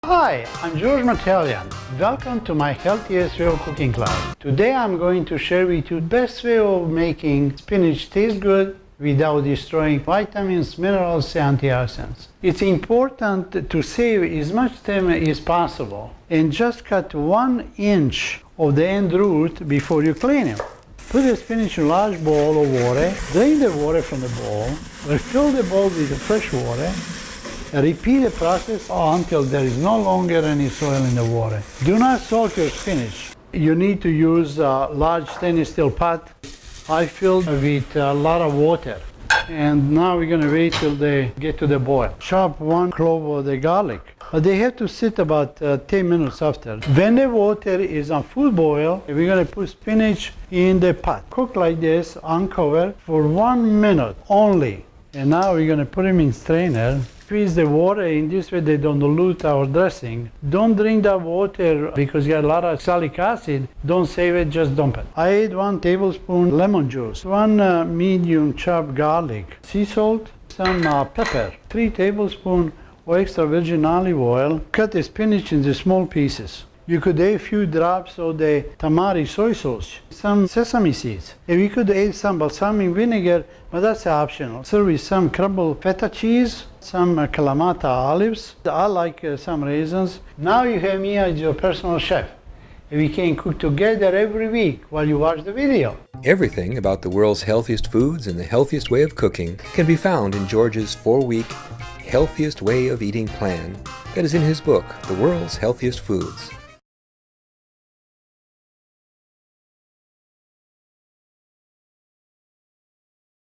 Hi, I'm George Mateljan. Welcome to my Healthiest Way of Cooking class. Today I'm going to share with you the best way of making spinach taste good without destroying vitamins, minerals, and antioxidants. It's important to save as much time as possible and just cut 1 inch of the end root before you clean it. Put the spinach in a large bowl of water, drain the water from the bowl, refill the bowl with the fresh water, and repeat the process until there is no longer any soil in the water. Do not soak your spinach. You need to use a large stainless steel pot. I filled with a lot of water. And now we're going to wait till they get to the boil. Chop 1 clove of the garlic. They have to sit about 10 minutes after. When the water is on full boil, we're going to put spinach in the pot. Cook like this, uncover for 1 minute only. And now we're going to put them in strainer. Squeeze the water in this way they don't dilute our dressing. Don't drink that water because you got a lot of salicylic acid. Don't save it, just dump it. I add 1 tablespoon lemon juice, 1 medium chopped garlic, sea salt, some pepper, 3 tablespoons of extra virgin olive oil. Cut the spinach into small pieces. You could add a few drops of the tamari soy sauce, some sesame seeds. And we could add some balsamic vinegar, but that's optional. Serve with some crumbled feta cheese, some Kalamata olives. I like some raisins. Now you have me as your personal chef. And we can cook together every week while you watch the video. Everything about the world's healthiest foods and the healthiest way of cooking can be found in George's 4-week Healthiest Way of Eating plan that is in his book, The World's Healthiest Foods.